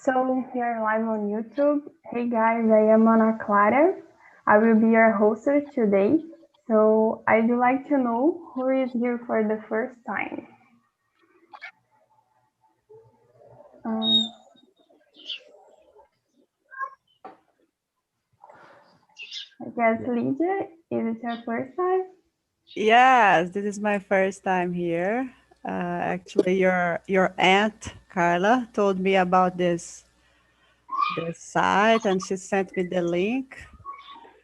So we are live on YouTube. Hey guys, I am Ana Clara. I will be your host today. So I'd like to know who is here for the first time. I guess Lydia, is it your first time? Yes, this is my first time here. Actually, your aunt Carla told me about this site, and she sent me the link.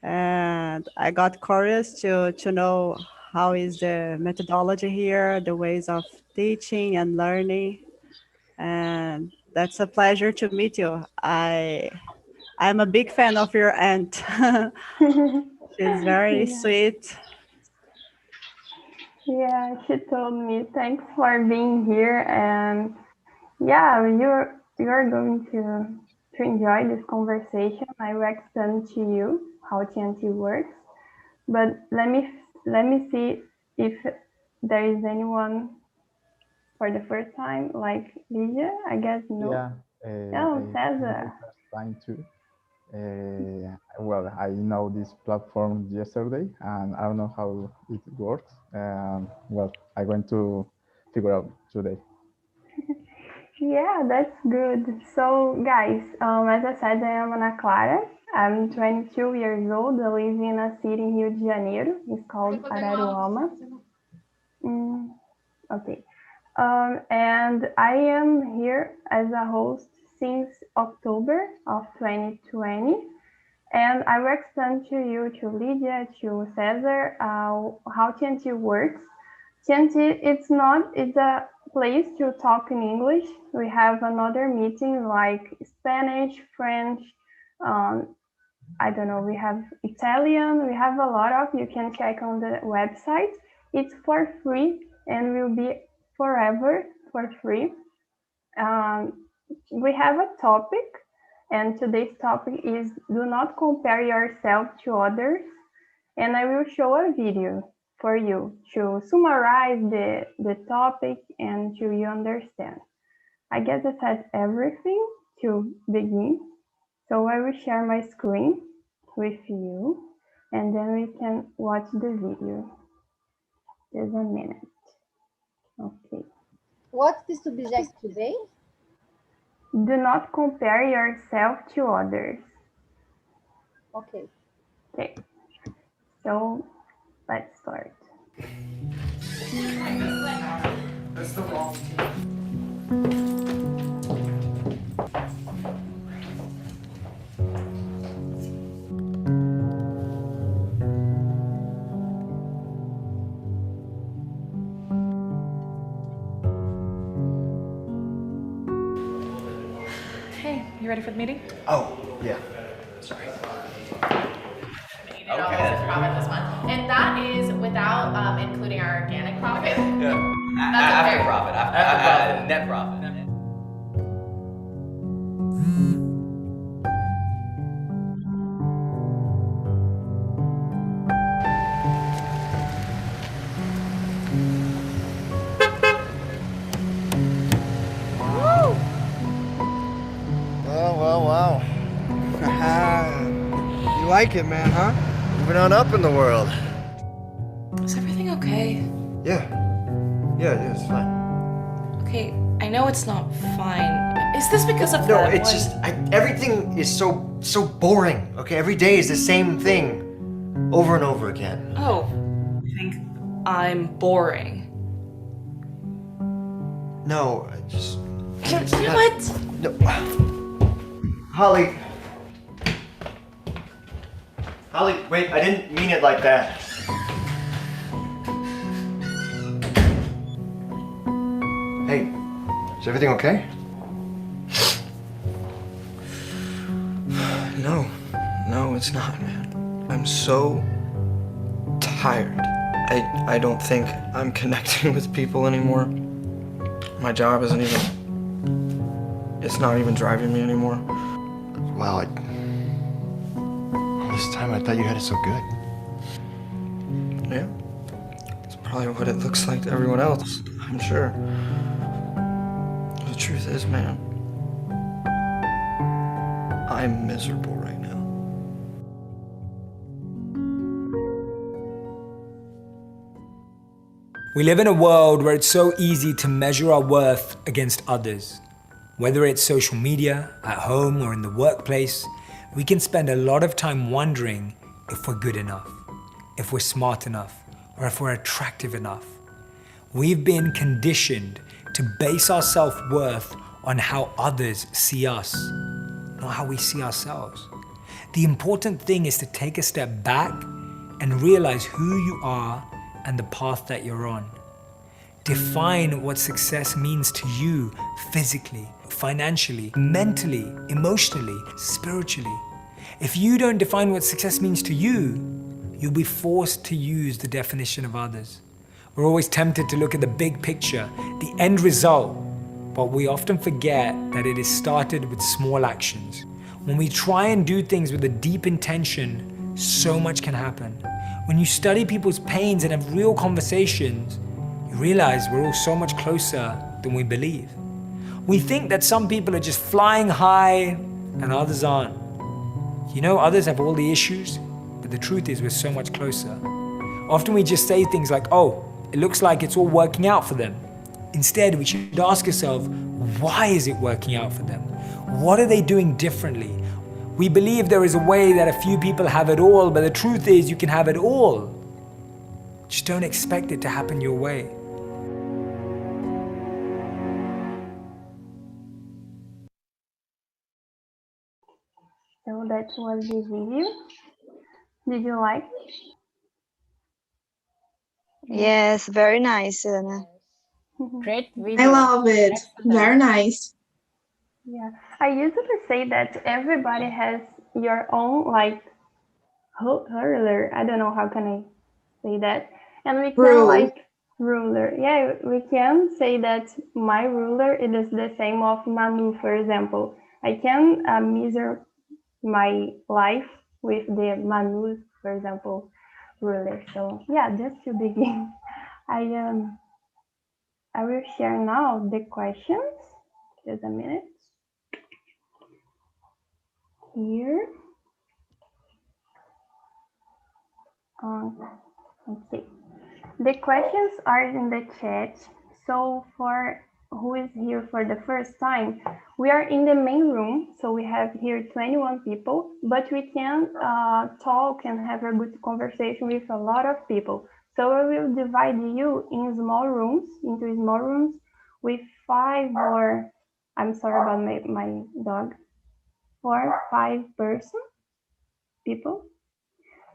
And I got curious to know how is the methodology here, the ways of teaching and learning. And that's a pleasure to meet you. I'm a big fan of your aunt. She's very Yeah. sweet. Yeah, she told me thanks for being here, and yeah, you're going to enjoy this conversation. I will explain to you how TNT works, but let me see if there is anyone for the first time, like Lydia. I guess no. Yeah, Oh, it's my Cesar. first time too. Well, I know this platform yesterday, and I don't know how it works. Well, I'm going to figure out today. Yeah, that's good. So, guys, as I said, I am Ana Clara. I'm 22 years old. I live in a city in Rio de Janeiro. It's called Araruama. Okay. And I am here as a host since October of 2020. And I will explain to you, to Lydia, to Cesar, how TNT works. TNT, it's a place to talk in English. We have another meeting like Spanish, French, I don't know, we have Italian, we have a lot of, you can check on the website. It's for free and will be forever for free. We have a topic, and today's topic is do not compare yourself to others. And I will show a video for you to summarize the topic and to you understand. I guess I said everything to begin. So I will share my screen with you and then we can watch the video. Just a minute. Okay. What's the subject today? Do not compare yourself to others. Okay. Okay. So let's start. That's the wrong team. Hey, you ready for the meeting? Oh, yeah. Sorry. You did all this profit this month, and that is without including our organic profit. Yeah. That's After okay. profit, After profit. net profit. Wow. You like it, man, huh? Moving on up in the world. Is everything okay? Yeah, it's fine. Okay, I know it's not fine. Is this because of No, that it's one? just everything is so boring. Okay, every day is the same thing, over and over again. Oh, I think I'm boring. No, I just You know what? no. Holly, wait! I didn't mean it like that. Hey, is everything okay? No, it's not, man. I'm so tired. I don't think I'm connecting with people anymore. My job isn't even... It's not even driving me anymore. Wow, all this time I thought you had it so good. Yeah. It's probably what it looks like to everyone else, I'm sure. The truth is, man, I'm miserable right now. We live in a world where it's so easy to measure our worth against others. Whether it's social media, at home, or in the workplace, we can spend a lot of time wondering if we're good enough, if we're smart enough, or if we're attractive enough. We've been conditioned to base our self-worth on how others see us, not how we see ourselves. The important thing is to take a step back and realize who you are and the path that you're on. Define what success means to you physically, financially, mentally, emotionally, spiritually. If you don't define what success means to you, you'll be forced to use the definition of others. We're always tempted to look at the big picture, the end result, but we often forget that it is started with small actions. When we try and do things with a deep intention, so much can happen. When you study people's pains and have real conversations, you realize we're all so much closer than we believe. We think that some people are just flying high and others aren't. You know, others have all the issues, but the truth is we're so much closer. Often we just say things like, oh, it looks like it's all working out for them. Instead, we should ask ourselves, why is it working out for them? What are they doing differently? We believe there is a way that a few people have it all, but the truth is you can have it all. Just don't expect it to happen your way. So that was the video. Did you like? Yes, very nice, Anna. Great I video. love it. Excellent. Very nice. Yeah, I usually say that everybody has your own like ruler. I don't know how can I say that, and we can Rule. like ruler. Yeah, we can say that my ruler it is the same of Manu, for example. I can measure my life with the Manu, for example, ruler. So yeah, just to begin, I will share now the questions. Just a minute. Here. Okay. The questions are in the chat. So for who is here for the first time, we are in the main room. So we have here 21 people, but we can talk and have a good conversation with a lot of people. So I will divide you in small rooms, into small rooms with 5 or, I'm sorry about my dog, 4 or 5 people.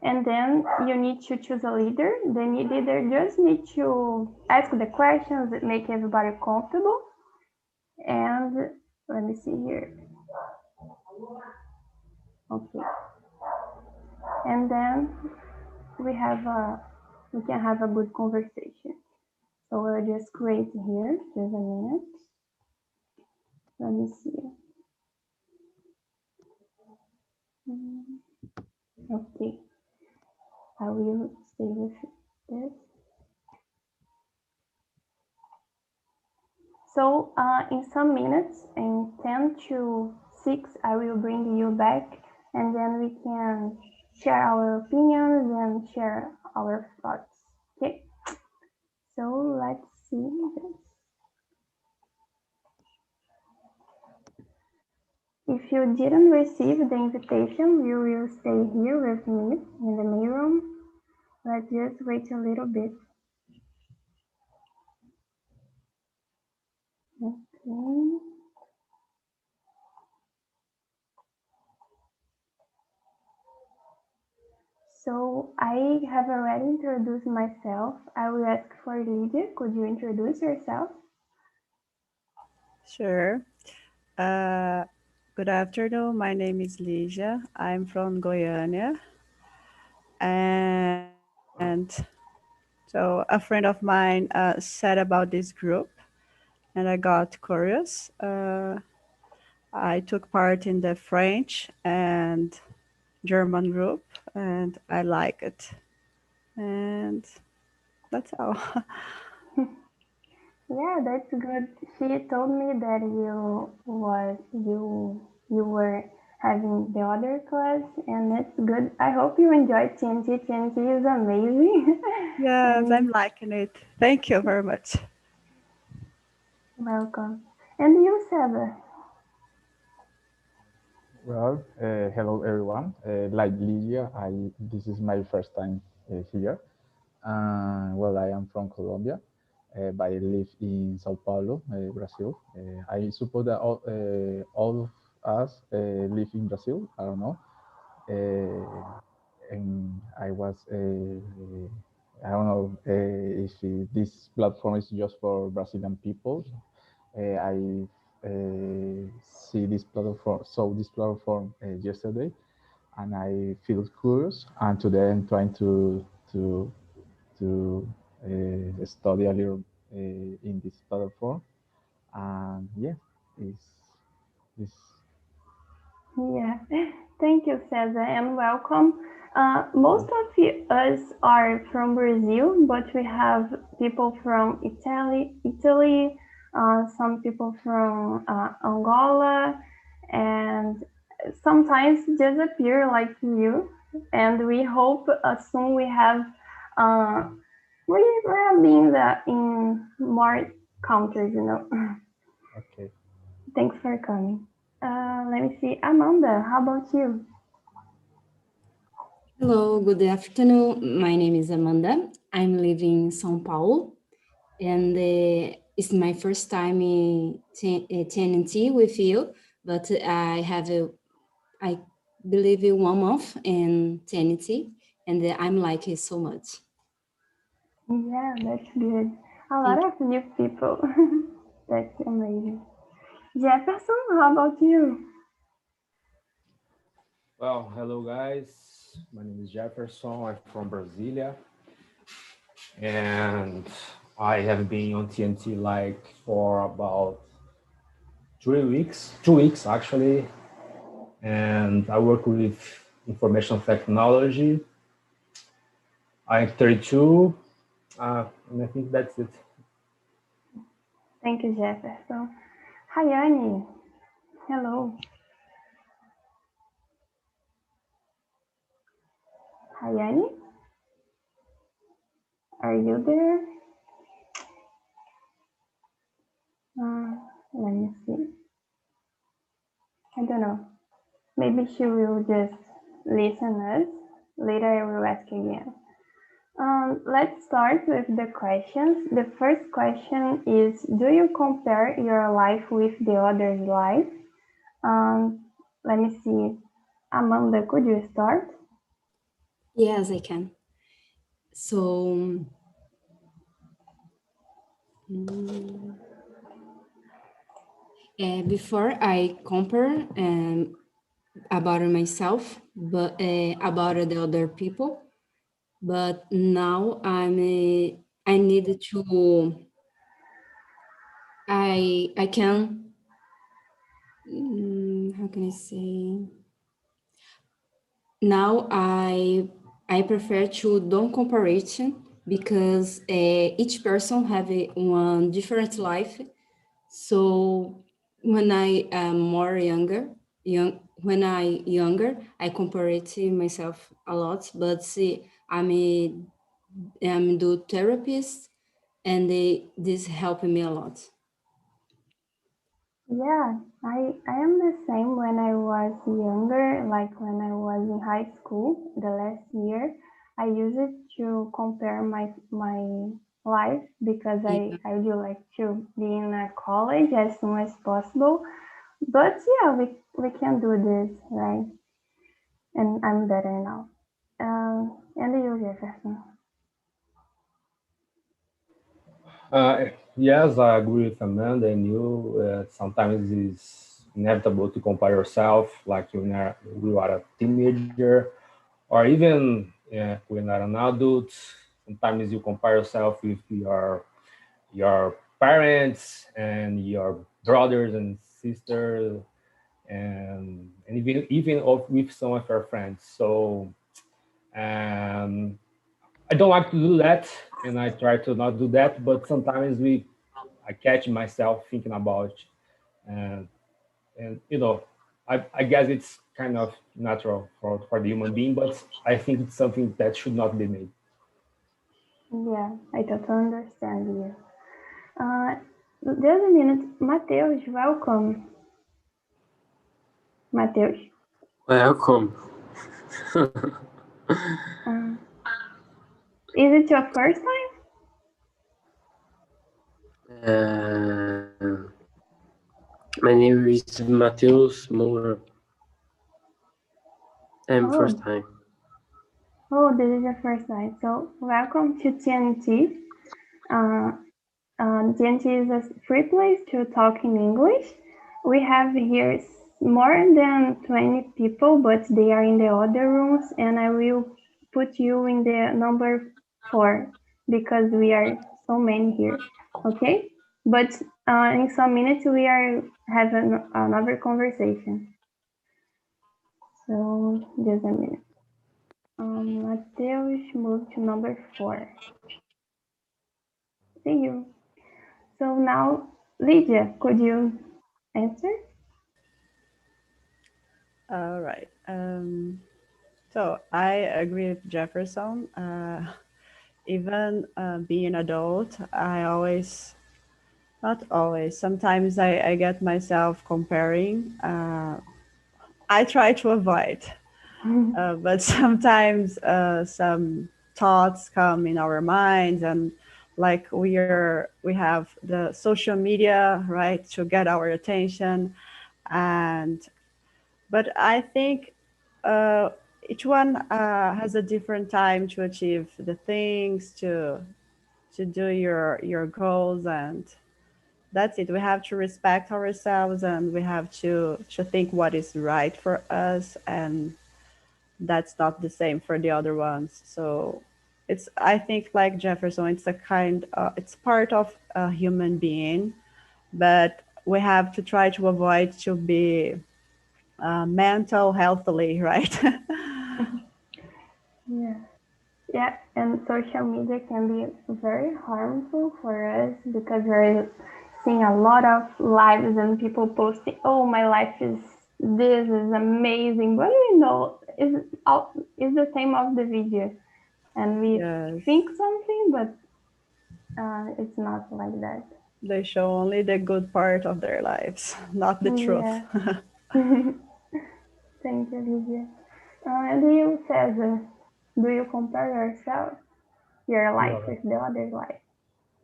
And then you need to choose a leader. The leader just need to ask the questions that make everybody comfortable. And let me see here. Okay. And then we can have a good conversation. So we'll just create here. Just a minute. Let me see. Okay. I will stay with this. So in some minutes, in 10 to 6, I will bring you back and then we can share our opinions and share our thoughts. Okay, so let's see this. If you didn't receive the invitation, you will stay here with me in the main room. Let's just wait a little bit. Okay. So I have already introduced myself. I will ask for Lydia. Could you introduce yourself? Sure. Good afternoon. My name is Lígia. I'm from Goiânia. And so a friend of mine said about this group, and I got curious. I took part in the French and German group, and I like it. And that's all. Yeah, that's good. She told me that you were having the other class, and it's good. I hope you enjoy TNT. TNT is amazing. Yes, I'm liking it. Thank you very much. Welcome. And you, Seba? Well, hello everyone. Like Lydia, this is my first time here. Well, I am from Colombia, but I live in Sao Paulo, Brazil. I suppose that all of us live in Brazil. I don't know. And I was, I don't know if this platform is just for Brazilian people. I see this platform, saw this platform yesterday, and I feel curious. And today I'm trying to study a little in this platform. And yeah, it's Yeah, thank you, Cesar, and welcome. Most of us are from Brazil, but we have people from Italy, some people from Angola, and sometimes disappear like you. And we hope soon we have been in more countries, you know. okay. Thanks for coming. Let me see. Amanda, how about you? Hello, good afternoon. My name is Amanda. I'm living in São Paulo, and it's my first time in TNT with you, but I believe 1 month in TNT, and I'm like it so much. Yeah, that's good. A lot of new people. That's amazing. Jefferson, how about you? Well, hello guys. My name is Jefferson. I'm from Brasilia, and I have been on TNT like for about 3 weeks, 2 weeks actually, and I work with information technology. I'm 32, and I think that's it. Thank you, Jefferson. Hayani, hello. Hayani, are you there? Let me see. I don't know. Maybe she will just listen us. Later I will ask again. Let's start with the questions. The first question is, do you compare your life with the other's life? Let me see. Amanda, could you start? Yes, I can. So, before I compare about myself, but about the other people, but now I need to I can how can I say, now I prefer to don't comparison because each person have one different life. So when I am more when I younger, I compare it to myself a lot. But see, I'm do therapist, and this helped me a lot. Yeah, I am the same when I was younger, like when I was in high school, the last year. I used it to compare my life because I do like to be in a college as soon as possible. But yeah, we can do this, right? And I'm better now. And you, Jefferson? Yes, I agree with Amanda and you. Sometimes it's inevitable to compare yourself, like when you are a teenager, or even when you're an adult. Sometimes you compare yourself with your parents and your brothers and sisters, and with some of your friends. So um, I don't like to do that, and I try to not do that. But sometimes I catch myself thinking about, and and I guess it's kind of natural for the human being, but I think it's something that should not be made. Yeah, I totally understand you. Just a minute. Mateus, welcome. Mateus. Welcome. Is it your first time? My name is Mateus Moura. I'm first time. Oh, this is your first time. So welcome to TNT. TNT is a free place to talk in English. We have here more than 20 people, but they are in the other rooms, and I will put you in the number 4 because we are so many here. Okay? But in some minutes we are having another conversation. So just a minute. Mateus move to number 4. See you. So now, Lydia, could you answer? All right. So I agree with Jefferson. Even being an adult, I always, not always, sometimes I get myself comparing. I try to avoid, but sometimes some thoughts come in our minds, and like we have the social media, right, to get our attention, but I think each one has a different time to achieve the things, to do your goals, and that's it. We have to respect ourselves, and we have to think what is right for us, and that's not the same for the other ones. So it's, I think, like Jefferson, it's a kind it's part of a human being, but we have to try to avoid to be mental healthily, right? Yeah, and social media can be very harmful for us because we're seeing a lot of lives and people posting, oh, my life is this is amazing, but we know is the same of the video, and we think something, but it's not like that. They show only the good part of their lives, not the truth. Yeah. Thank you, Lydia. And you, Cesar, do you compare your life with the other life?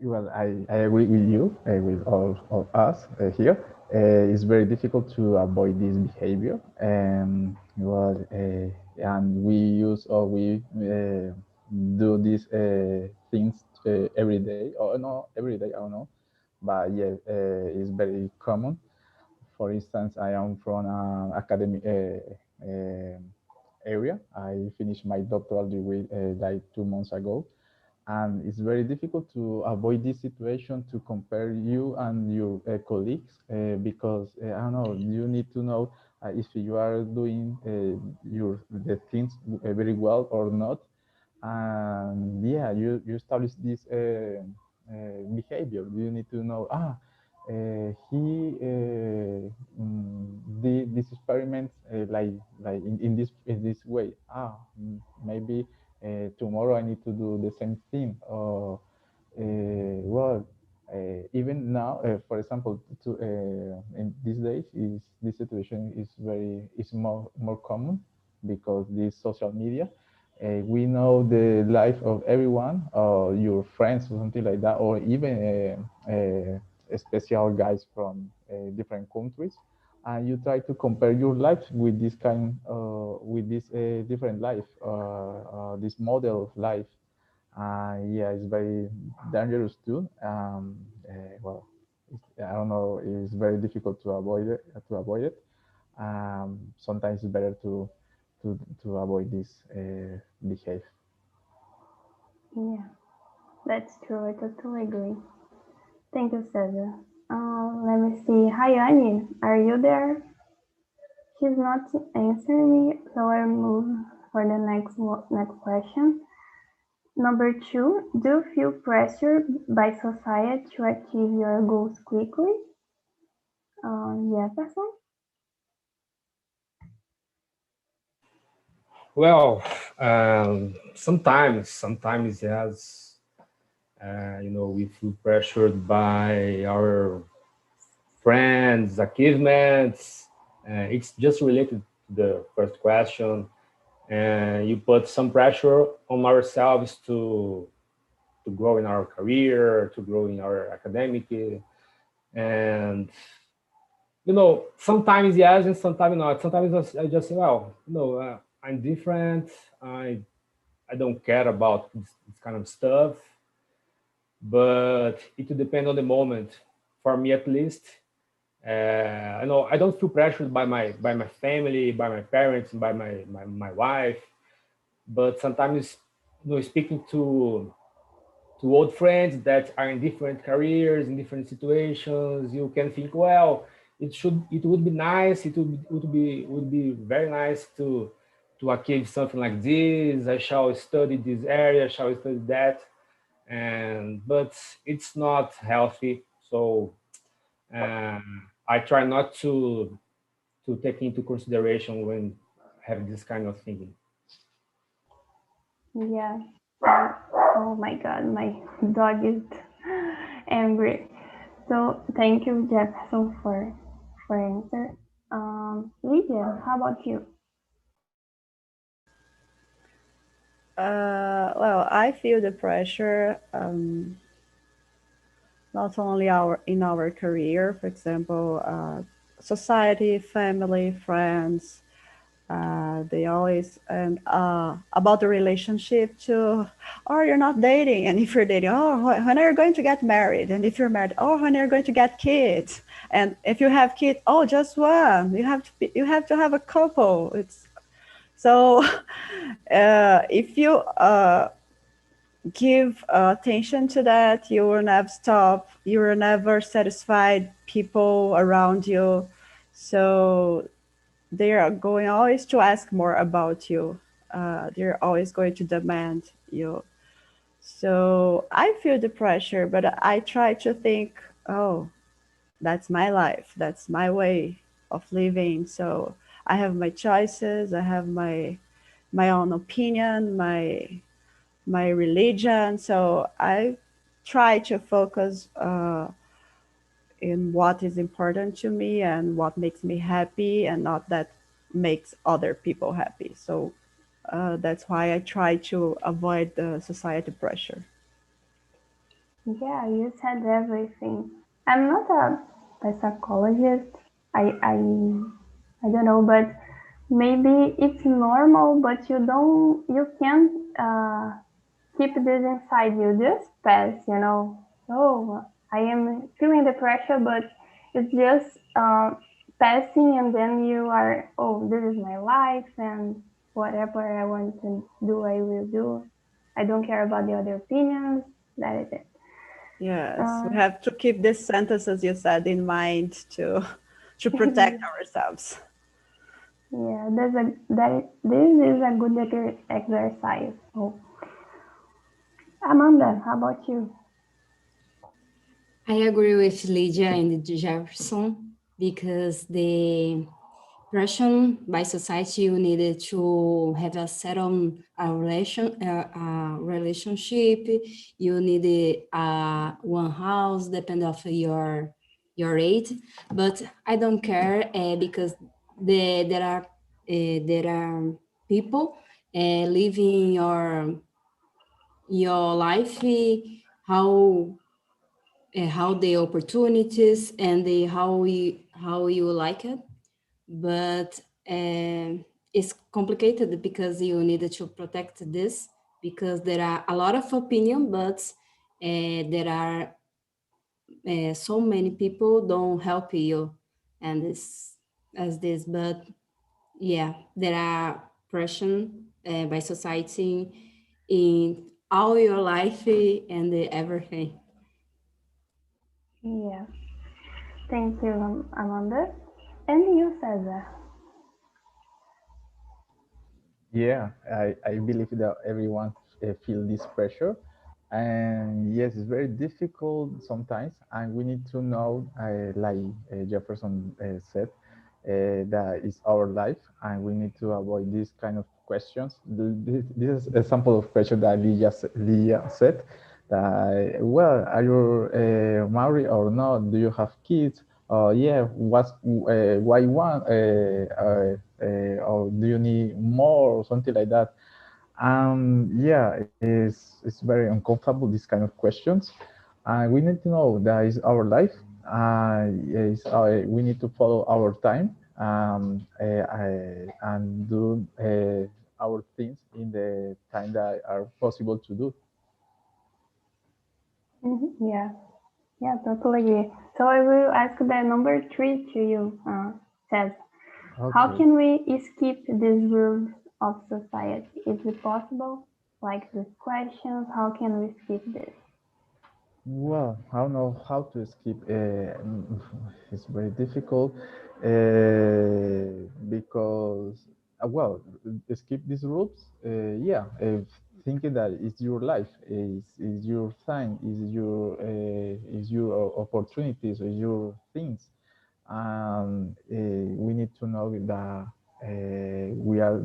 Well, I agree with you, with all of us here. It's very difficult to avoid this behavior, and and we use or we do these things every day, or not every day, I don't know, but yeah, it's very common. For instance, I am from an academic area. I finished my doctoral degree like 2 months ago, and it's very difficult to avoid this situation, to compare you and your colleagues, because I don't know, you need to know if you are doing the things very well or not. And yeah, you establish this behavior. You need to know, he did this experiment like in this way. Maybe tomorrow I need to do the same thing. Or even now, for example, in these days, this situation is more common because this social media. We know the life of everyone, or your friends, or something like that, or even special guys from different countries, and you try to compare your life with this with this different life, this model of life. Yeah, it's very dangerous too. I don't know. It's very difficult to avoid it. Sometimes it's better to avoid this behavior. Yeah, that's true. I totally agree. Thank you, Cesar. Let me see. Hi, Annie. Are you there? She's not answering me, so I'll move for the next question. Number 2, do you feel pressured by society to achieve your goals quickly? Jefferson? Well, sometimes yes, we feel pressured by our friends, achievements. It's just related to the first question. And you put some pressure on ourselves to grow in our career, to grow in our academic, and sometimes yes and sometimes not. Sometimes I just say, well, I'm different. I don't care about this kind of stuff, but it will depend on the moment. For me, at least, I don't feel pressured by my family, by my parents, by my wife. But sometimes, speaking to old friends that are in different careers, in different situations, you can think, well, it would be nice, it would be very nice to achieve something like this. I shall study this area, shall study that, but it's not healthy. So I try not to take into consideration when have this kind of thinking. Yeah. Oh my God, my dog is angry. So thank you, Jefferson, for answer. Lydia, how about you? Well, I feel the pressure, not only in our career, for example, society, family, friends. They always, and about the relationship too. Oh, you're not dating, and if you're dating, oh, when are you going to get married? And if you're married, oh, when are you going to get kids? And if you have kids, oh, just one. You have to have a couple. It's so if you give attention to that, you will never stop. You will never satisfied people around you. So they are going always to ask more about you. They're always going to demand you. So I feel the pressure, but I try to think, oh, that's my life. That's my way of living. So I have my choices. I have my own opinion, my religion. So I try to focus in what is important to me and what makes me happy, and not that makes other people happy. So that's why I try to avoid the society pressure. Yeah, you said everything. I'm not a psychologist. I don't know, but maybe it's normal, but you can't keep this inside you. Just pass, you know. So I am feeling the pressure, but it's just passing, and then you are, oh, this is my life, and whatever I want to do, I will do. I don't care about the other opinions. That is it. Yes, we have to keep this sentence, as you said, in mind to protect ourselves. Yeah, this is a good exercise. Oh. Amanda, how about you? I agree with Lydia and Jefferson, because the pressure by society, you needed to have a settled relationship. You needed one house, depending of your age. But I don't care, because there are people living your life, how the opportunities and how you like it. But it's complicated, because you need to protect this, because there are a lot of opinion, but there are so many people don't help you, and this as this. But yeah, there are pressure by society in all your life and everything. Yeah, thank you, Amanda. And you, Cesar? Yeah, I believe that everyone feel this pressure, and yes, it's very difficult sometimes, and we need to know, like Jefferson said, that is our life, and we need to avoid these kind of questions. This is a sample of question that Lia said. That, well, are you married or not? Do you have kids? Yeah, why one? Or do you need more or something like that? Yeah, it's very uncomfortable, these kind of questions. We need to know that is our life. We need to follow our time, and do our things in the time that are possible to do. Yeah, yeah, totally agree. So I will ask the number 3 to you, says, how Okay. can we skip these rules of society? Is it possible? Like these questions, how can we skip this? Well, I don't know how to skip. It's very difficult because, well, skip these rules. Yeah, thinking that it's your life, is your time, is your opportunities, is your things. We need to know that we are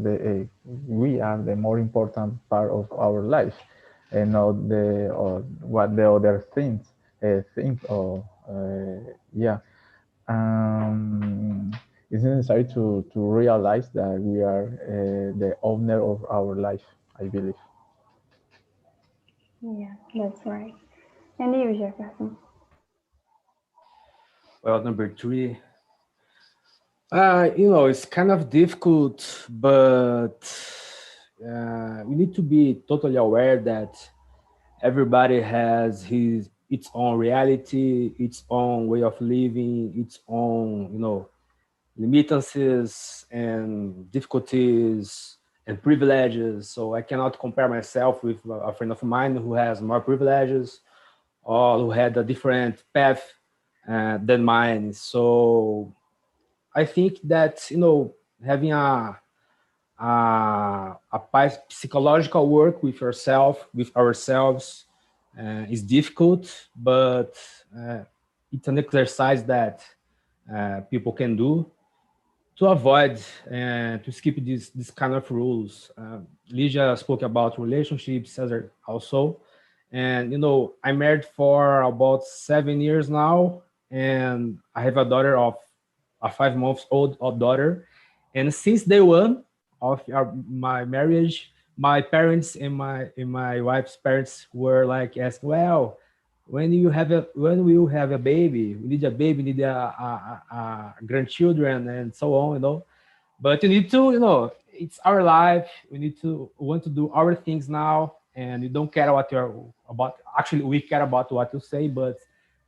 the more important part of our life, and not the or what the other things think. Or yeah, it's necessary to realize that we are the owner of our life, I believe. Yeah, that's right. And you, Jefferson? Well, number 3, it's kind of difficult, but we need to be totally aware that everybody has its own reality, its own way of living, its own, limitances and difficulties and privileges. So I cannot compare myself with a friend of mine who has more privileges or who had a different path than mine. So I think that having a psychological work with yourself, with ourselves, is difficult, but it's an exercise that people can do to avoid and to skip this kind of rules. Ligia spoke about relationships, Cesar also. And, I'm married for about 7 years now, and I have a 5 months old daughter. And since day one of my marriage, my parents and my wife's parents were like asking, well, when will you have a baby? We need a baby, we need a grandchildren and so on. But you need to, it's our life. We need to want to do our things now, and you don't care what you're about. Actually, we care about what you say, but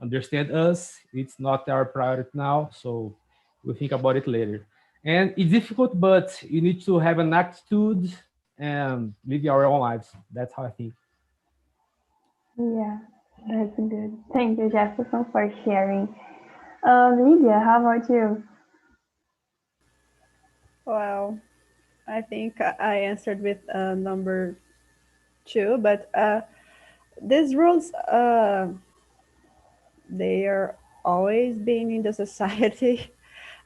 understand us. It's not our priority now, so we'll think about it later. And it's difficult, but you need to have an attitude and live your own lives. That's how I think. Yeah, that's good. Thank you, Jefferson, for sharing. Lydia, how about you? Well, I think I answered with number 2, but these rules, they are always being in the society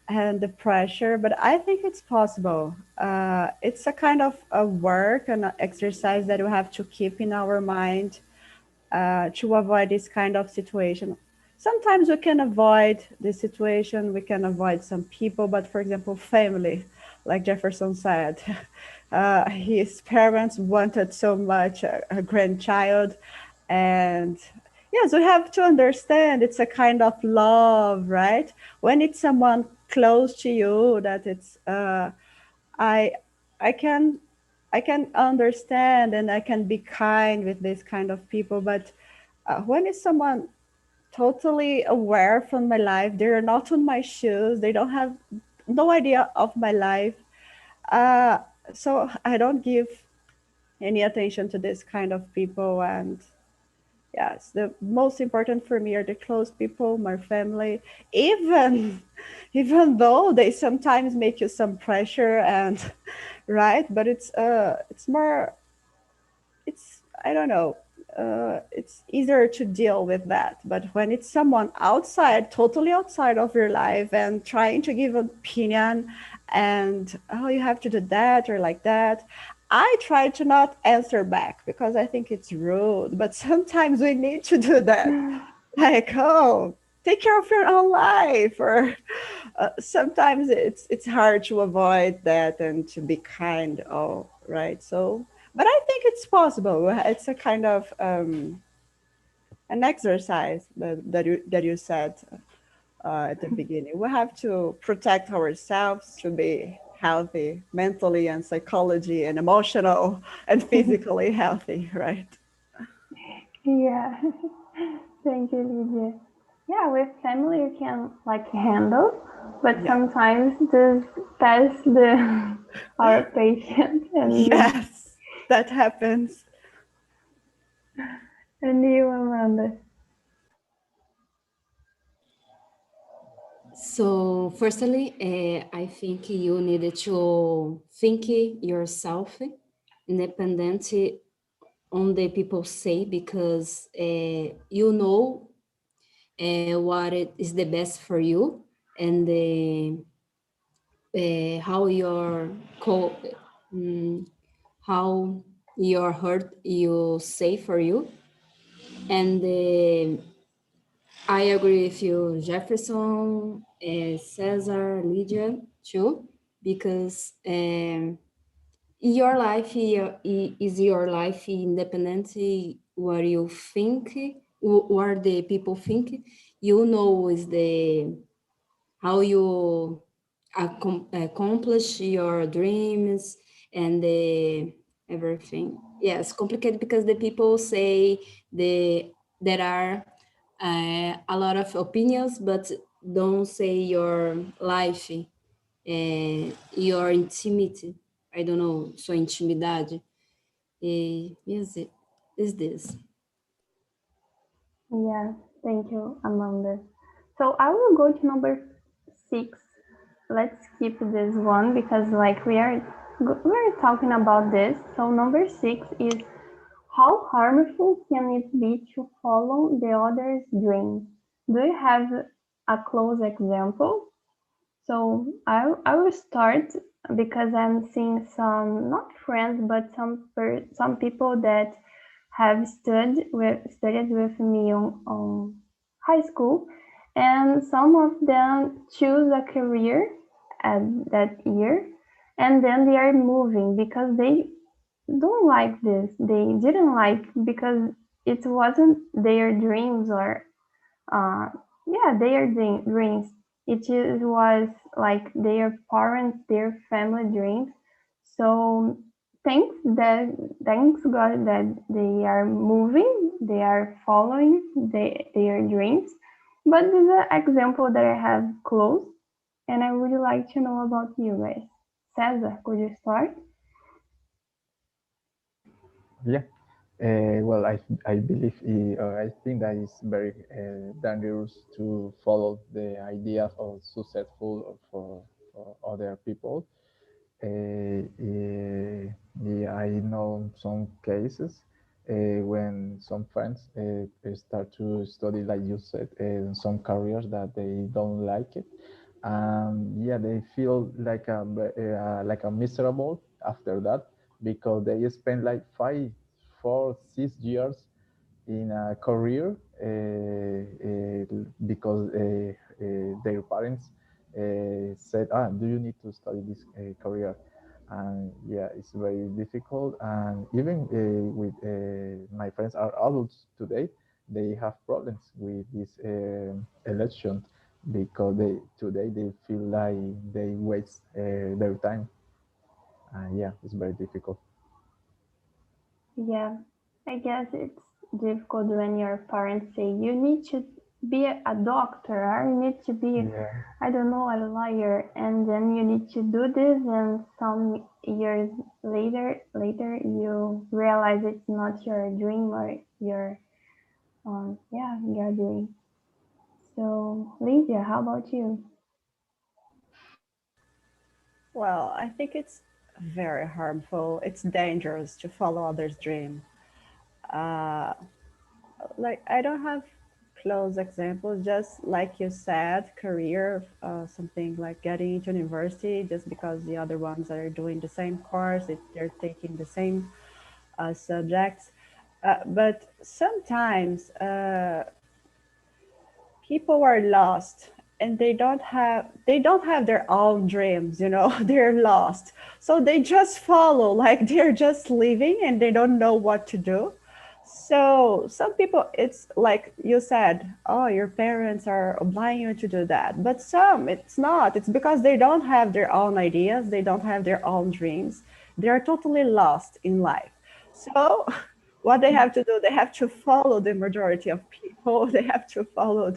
and the pressure, but I think it's possible. It's a kind of a work and an exercise that we have to keep in our mind to avoid this kind of situation. Sometimes we can avoid this situation, we can avoid some people, but for example, family, like Jefferson said, his parents wanted so much a grandchild, and yes, we have to understand it's a kind of love, right? When it's someone close to you, that it's I I can understand and I can be kind with this kind of people, but when it's someone totally aware from my life, they're not on my shoes, they don't have no idea of my life, uh, so I don't give any attention to this kind of people. And yes, the most important for me are the close people, my family, even even though they sometimes make you some pressure and right, but it's more, it's, I don't know, it's easier to deal with that. But when it's someone outside, totally outside of your life, and trying to give an opinion, and oh, you have to do that or like that, I try to not answer back because I think it's rude. But sometimes we need to do that. Like, oh, take care of your own life. Or sometimes it's hard to avoid that and to be kind. Oh, right. So, but I think it's possible. It's a kind of an exercise that you said at the beginning. We have to protect ourselves to be healthy mentally and psychology and emotional and physically healthy, right? Yeah. Thank you, Lydia. Yeah, with family you can like handle, but sometimes this pass the our patience and yes, that happens. And you, Amanda. So firstly, I think you needed to think yourself independent on the people say, because you know what it is the best for you, and how how your hurt you say for you. And I agree with you, Jefferson, Cesar, Lydia, too, because your life is your life independent what you think, what the people think. You know is the how you accomplish your dreams and everything. Yes, complicated because the people say there are a lot of opinions, but don't say your life, your intimity. I don't know, sua intimidade. Is this. Yeah, thank you, Amanda. So I will go to number 6. Let's keep this one because like we're talking about this. So number 6 is how harmful can it be to follow the other's dreams? Do you have a close example? So I will start because I'm seeing some not friends but some people that have studied with me on high school, and some of them choose a career at that year, and then they are moving because they don't like this. They didn't like because it wasn't their dreams or uh, yeah, their dreams. Was like their parents, their family dreams. So thanks God that they are moving, they are following their dreams. But this is an example that I have close, and I would like to know about you guys. Cesar, could you start? Yeah. Well, I believe, I think that it's very dangerous to follow the idea of successful for other people. Yeah, I know some cases when some friends start to study, like you said, some careers that they don't like it, and yeah, they feel like a miserable after that because they spend like 5, 4, 6 years in a career because their parents said, do you need to study this career? And yeah, it's very difficult. And even with my friends are adults today, they have problems with this election because they feel like they waste their time. And yeah, it's very difficult. Yeah, I guess it's difficult when your parents say you need to be a doctor or you need to be, Yeah. I don't know, a lawyer, and then you need to do this, and some years later you realize it's not your dream or your dream. So Lydia, how about you? Well, I think it's very harmful. It's dangerous to follow others' dream. Like I don't have close examples, just like you said, career, something like getting into university just because the other ones are doing the same course, they're taking the same subjects. But sometimes people are lost and they don't have their own dreams, they're lost. So they just follow, like they're just living and they don't know what to do. So some people, it's like you said, oh, your parents are obliging you to do that. But some, it's not. It's because they don't have their own ideas. They don't have their own dreams. They are totally lost in life. So what they have to do, they have to follow the majority of people. They have to follow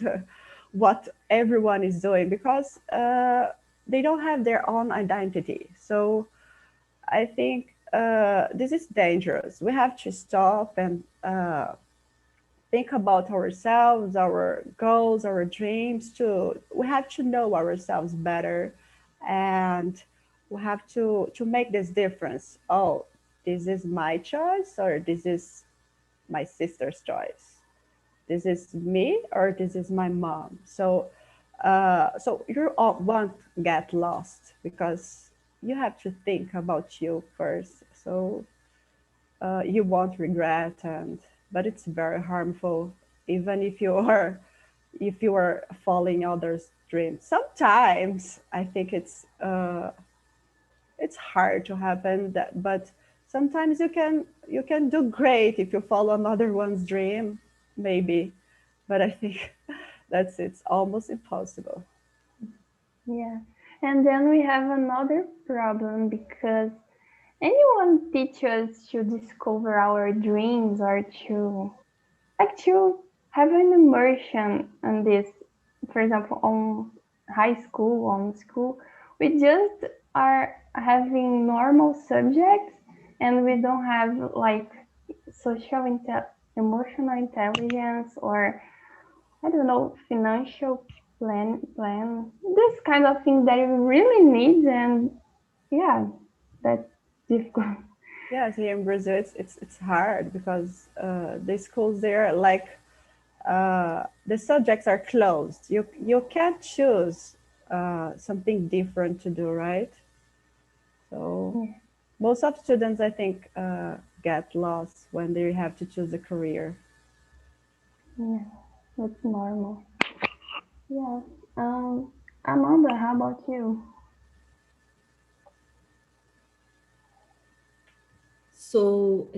what everyone is doing because they don't have their own identity. So I think this is dangerous. We have to stop and think about ourselves, our goals, our dreams. We have to know ourselves better, and we have to make this difference. Oh, this is my choice, or this is my sister's choice. This is me, or this is my mom. So you won't get lost because you have to think about you first. So you won't regret, but it's very harmful, even if you are following others' dreams. Sometimes I think it's hard to happen, but sometimes you can do great if you follow another one's dream, maybe. But I think it's almost impossible. Yeah. And then we have another problem because anyone teach us to discover our dreams or to have an immersion on this, for example, on high school, on school, we just are having normal subjects and we don't have like emotional intelligence, or I don't know, financial plan, this kind of thing that we really need. And yeah, that's difficult. Yes, here in Brazil, it's hard because the schools there, like the subjects are closed. You can't choose something different to do, right? So most of students, I think, get lost when they have to choose a career. Yeah, that's normal. Yeah. Amanda, how about you? So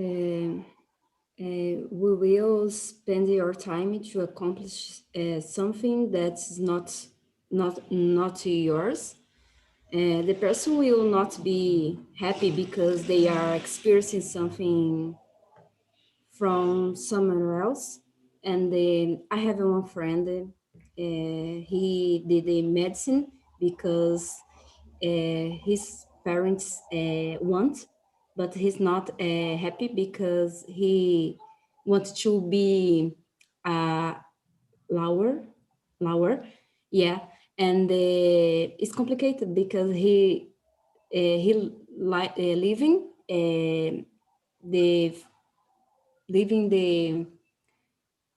we will spend your time to accomplish something that's not yours. The person will not be happy because they are experiencing something from somewhere else. And I have one friend, he did a medicine because his parents want, but he's not happy because he wants to be lower, yeah. And it's complicated because he living the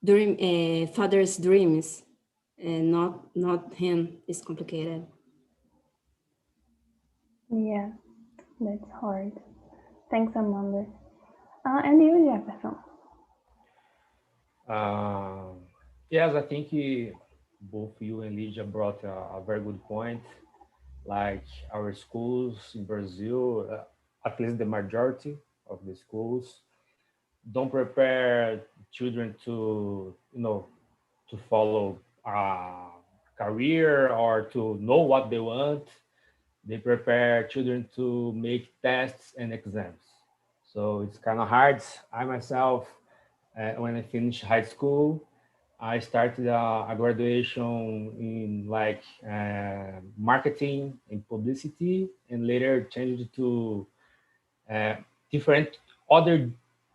dream, father's dreams, and not him. It's complicated. Yeah, that's hard. Thanks, Amanda. And you, Jefferson? Yes, I think both you and Lydia brought a very good point. Like our schools in Brazil, at least the majority of the schools, don't prepare children to, to follow a career or to know what they want. They prepare children to make tests and exams. So it's kind of hard. I myself, when I finished high school, I started a graduation in like marketing and publicity, and later changed to different other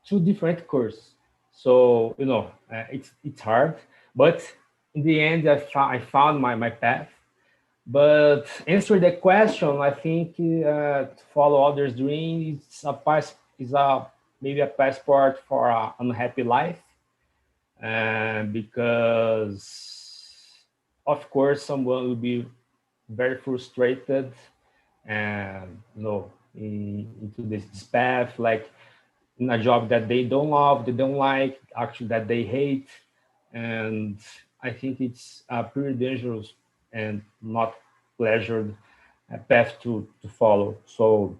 two different courses. So it's hard, but in the end, I found my path. But answer the question, I think to follow others' dreams is a maybe a passport for an unhappy life, because of course someone will be very frustrated and into this path, like in a job that they don't love, they don't like, actually that they hate. And I think it's a pretty dangerous and not pleasured path to follow. So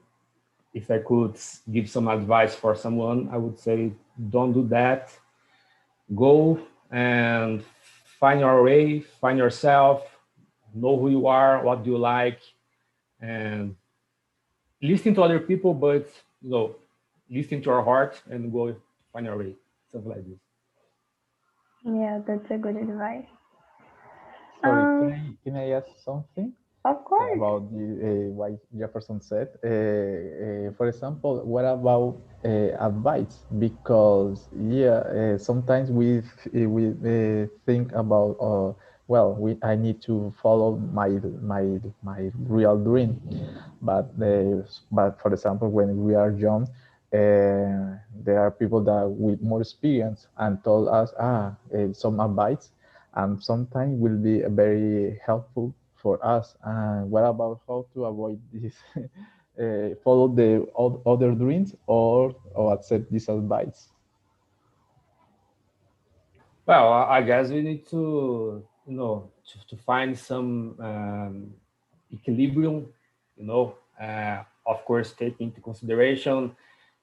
if I could give some advice for someone, I would say don't do that. Go and find your way, find yourself, know who you are, what do you like, and listen to other people, but listen to your heart and go find your way, something like this. Yeah, that's a good advice. Sorry, can I ask something? Of course. About what Jefferson said. For example, what about advice? Because sometimes we think about I need to follow my real dream, but for example, when we are young, there are people that with more experience and told us some advice, and sometimes will be very helpful for us. And what about how to avoid this? Follow the other dreams or accept this advice? Well, I guess we need to find some equilibrium, of course, take into consideration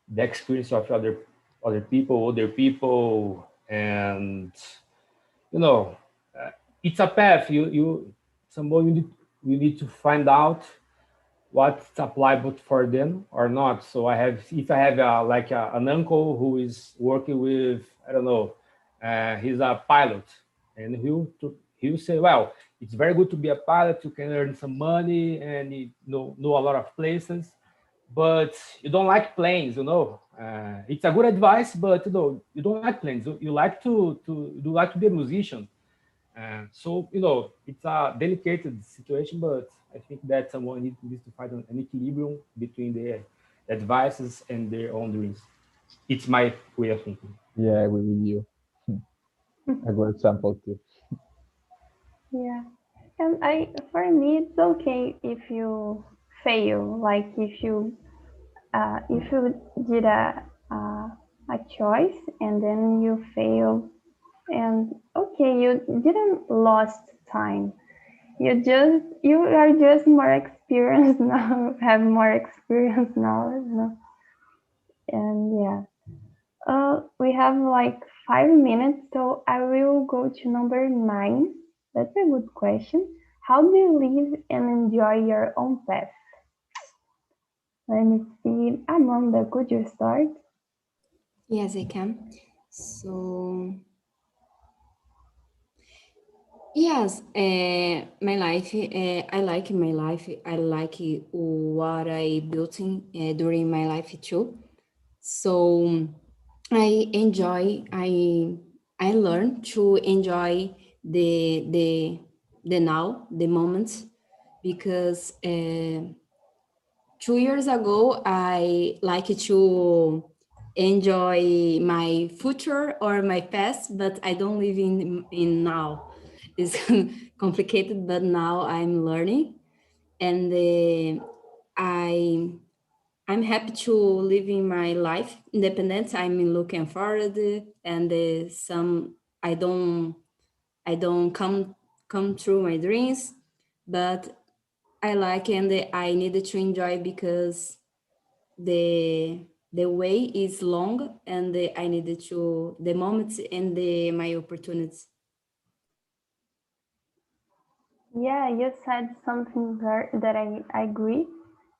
the experience of other people, older people, and you know, it's a path. You need to find out what's applicable for them or not. So if I have an uncle who is working with, I don't know, he's a pilot, and he'll say, well, it's very good to be a pilot. You can earn some money and you know a lot of places, but you don't like planes. It's a good advice, but you don't like planes. You like to be a musician. So it's a delicate situation, but I think that someone needs to find an equilibrium between the advices and their own dreams. It's my way of thinking. Yeah, I agree with you. A good example too. Yeah, and for me, it's okay if you fail. Like if you did a choice and then you fail, and okay, you didn't lost time. You are just more experienced now, have more experience now, and yeah. We have like 5 minutes, so I will go to number 9. That's a good question. How do you live and enjoy your own path? Let me see. Amanda, could you start? Yes, I can. So, yes, my life, I like my life. I like what I built during my life too. So I enjoy, I learn to enjoy the now, the moments, because 2 years ago, I like to enjoy my future or my past, but I don't live in now. It's complicated, but now I'm learning, and I'm happy to live in my life independent. I'm looking forward, and some I don't come true my dreams, but I like and I needed to enjoy because the way is long, and I needed to the moments and my opportunities. Yeah, you said something that I agree.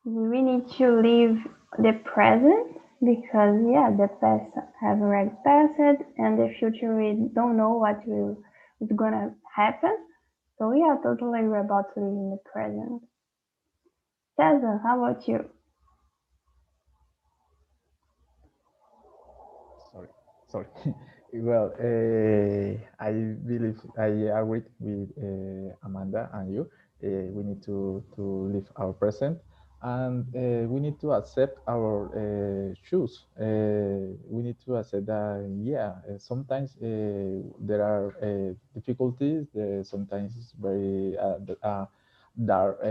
We need to live the present because yeah, the past have already passed, and the future we don't know what is gonna happen. So yeah, totally agree about living the present. Cesar, how about you? Sorry. Well, I believe I agree with Amanda and you. We need to live our present and we need to accept our shoes. We need to accept that, yeah, sometimes there are difficulties, sometimes it's very dark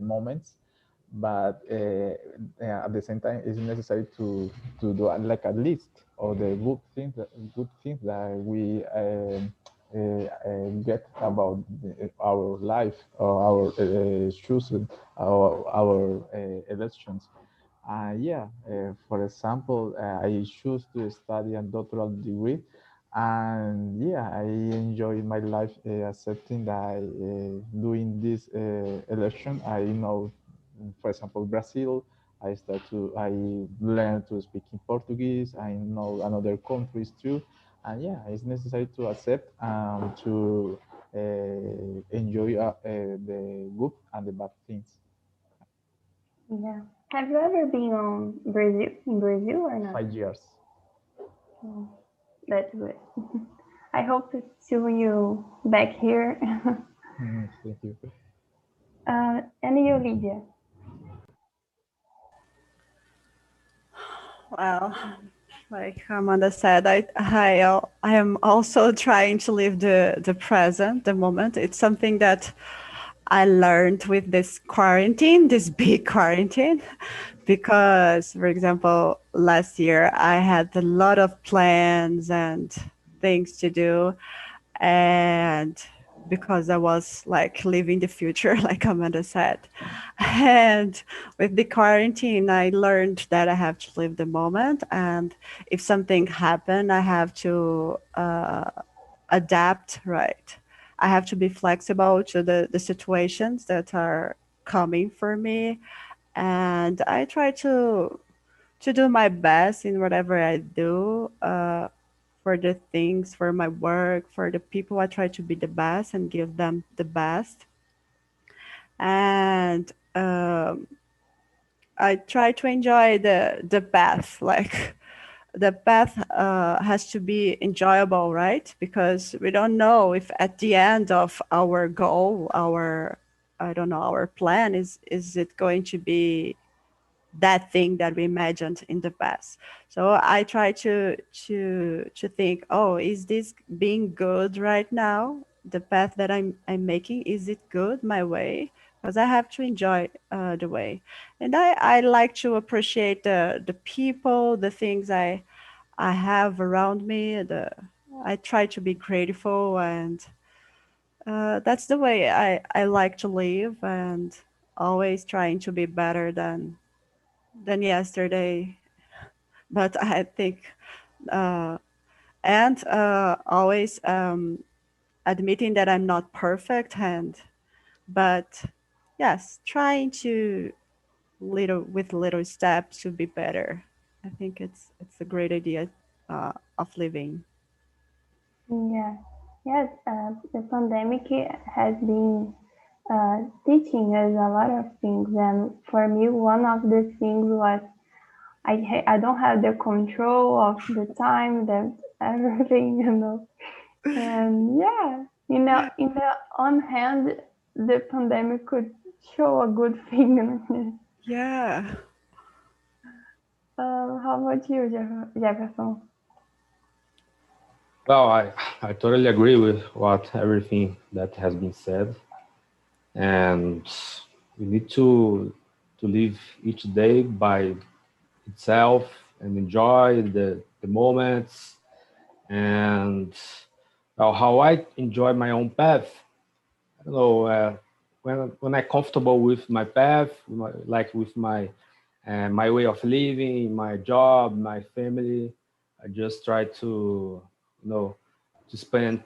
moments, but yeah, at the same time, it's necessary to do like a list of the good things that we get about our life or our choosing our elections. Yeah, for example, I choose to study a doctoral degree, and yeah, I enjoy my life accepting that doing this election, I know, for example, Brazil. I learn to speak in Portuguese. I know another countries too, and yeah, it's necessary to accept to enjoy the good and the bad things. Yeah. Have you ever been on Brazil in Brazil or not? 5 years. Oh, that's good. I hope to see you back here. Thank you. And you, Lydia? Well, like Amanda said, I am also trying to live the present, the moment. It's something that I learned with this quarantine, this big quarantine, because, for example, last year I had a lot of plans and things to do, and because I was like living the future, like Amanda said. And with the quarantine, I learned that I have to live the moment. And if something happened, I have to adapt, right? I have to be flexible to the situations that are coming for me. And I try to do my best in whatever I do. For the things, for my work, for the people, I try to be the best and give them the best. And I try to enjoy the path. Like the path has to be enjoyable, right? Because we don't know if at the end of our goal, our I don't know, our plan is it going to be that thing that we imagined in the past. So I try to think, oh, is this being good right now? The path that I'm making, is it good my way? Because I have to enjoy the way, and I like to appreciate the people, the things I have around me. I try to be grateful, and that's the way I like to live, and always trying to be better than yesterday. But I think, uh, and always admitting that I'm not perfect, but yes, trying to with little steps to be better. I think it's a great idea of living. Yeah. Yes, the pandemic has been teaching us a lot of things, and for me, one of the things was I don't have the control of the time, that everything, And yeah, in the on hand, the pandemic could show a good thing. Yeah. How about you, Jefferson? Well, I totally agree with what everything that has been said, and we need to live each day by itself and enjoy the moments. And well, how I enjoy my own path, I don't know, when I'm comfortable with my path, like with my way of living, my job, my family, I just try to, to spend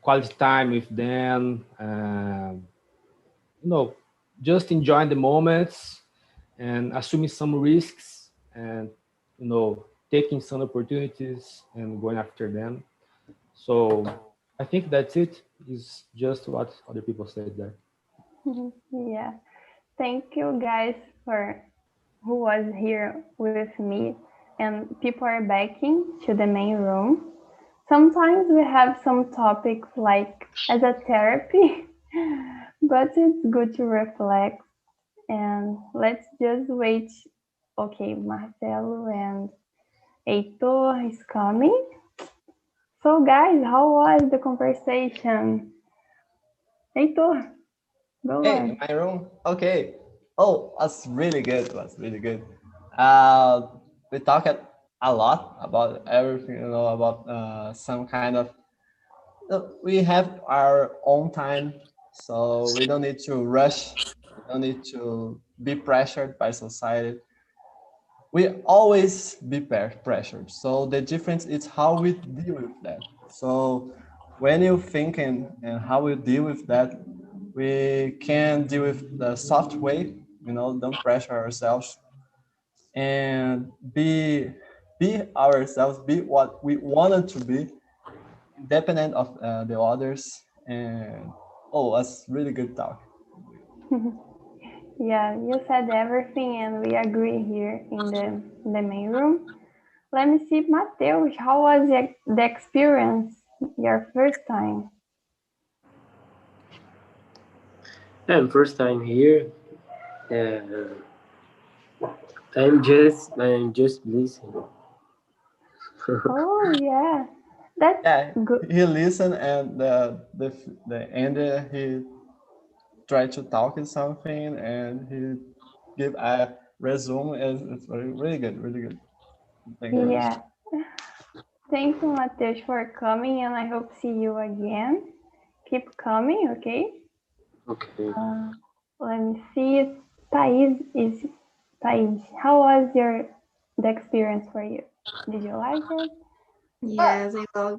quality time with them, you know, just enjoying the moments and assuming some risks and, taking some opportunities and going after them. So I think that's it. Is just what other people said there. Yeah. Thank you guys for who was here with me, and people are backing to the main room. Sometimes we have some topics like as a therapy, but it's good to reflect and let's just wait. Okay, Marcelo and Heitor is coming. So guys, how was the conversation? Heitor, go Hey, on. in my room. Okay. Oh, was really good. Was really good. We talked a lot about everything, about some kind of. We have our own time, so we don't need to rush. We don't need to be pressured by society. We always be pressured. So the difference is how we deal with that. So when you thinking and how we deal with that, we can deal with the soft way, don't pressure ourselves and be ourselves, be what we wanted to be, independent of the others. And that's really good talk. Yeah, you said everything and we agree here in the main room. Let me see, Mateus, how was the experience, your first time? I'm first time here. I'm just listening. Oh yeah, that's good. He listened, and the end he tried to talk in something, and he give a resume, and it's really good, really good. Thank you. Yeah. Thank you, Mateus, for coming, and I hope see you again. Keep coming, okay? Okay. Let me see. Thais, how was the experience for you? Did you like it? Yes, I love.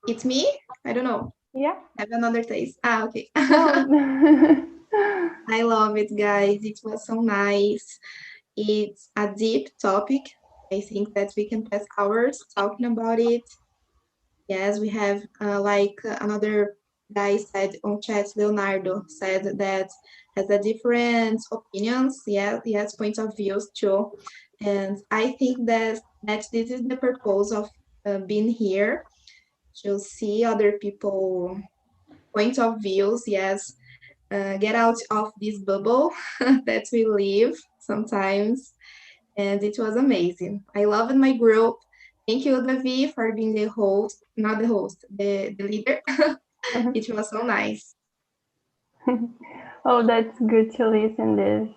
It's me? I don't know. Yeah. I have another taste. Okay. No. I love it, guys. It was so nice. It's a deep topic. I think that we can pass hours talking about it. Yes, we have like another guy said on chat, Leonardo said that has a different opinions. Yeah, he has points of views too. And I think that this is the purpose of being here, to see other people point of views. Yes, get out of this bubble that we live sometimes. And it was amazing. I loved my group. Thank you, Davi, for being the host, not the host, the leader. It was so nice. Oh, that's good to listen this.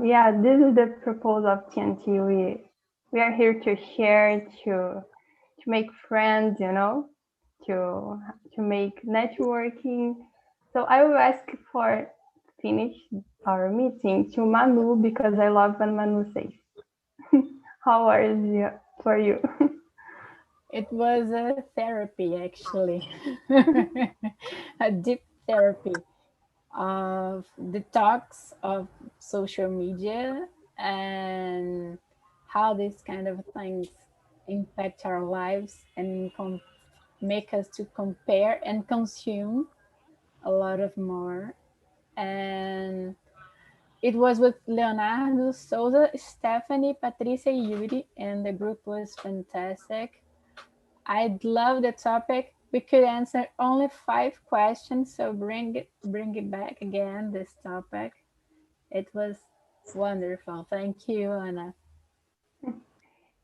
Yeah, this is the purpose of TNT. We are here to share, to make friends, to make networking. So I will ask for finish our meeting to Manu, because I love when Manu says. How are you for you? It was a therapy, actually, a deep therapy of the talks of social media and how these kind of things impact our lives and make us to compare and consume a lot of more. And it was with Leonardo, Souza, Stephanie, Patricia, Yuri, and the group was fantastic. I'd love the topic. We could answer only 5 questions, so bring it back again, this topic. It was wonderful. Thank you, Anna.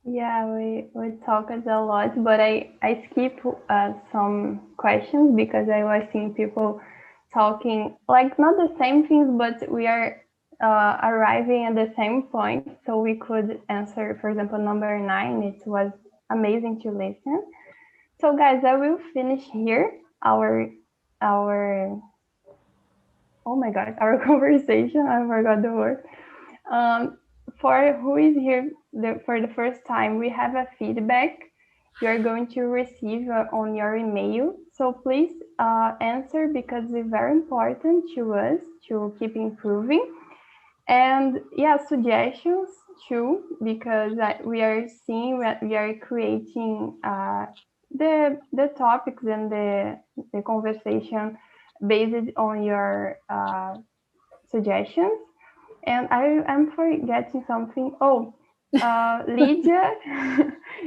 Yeah, we talked a lot, but I skip some questions because I was seeing people talking like not the same things, but we are arriving at the same point, so we could answer, for example, number 9. It was amazing to listen. So guys, I will finish here our oh my god, our conversation. I forgot the word. For who is here for the first time, we have a feedback you are going to receive on your email. So please answer, because it's very important to us to keep improving. And yeah, suggestions too, because we are seeing that we are creating the topics and the conversation based on your suggestions. And I am forgetting something. Oh, Lydia,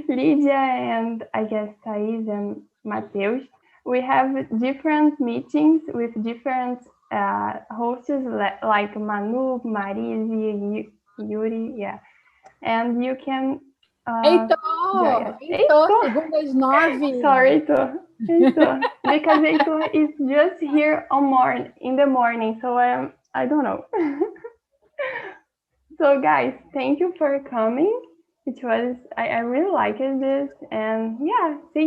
Lydia, and I guess Thais and Mateus, we have different meetings with different hosts like Manu, Marise, Yuri, yeah. And you can Heitor! Heitor, segunda às 9. Sorry, Heitor. Because Heitor is just here in the morning, so I don't know. So guys, thank you for coming. I really liked this, and yeah, see you.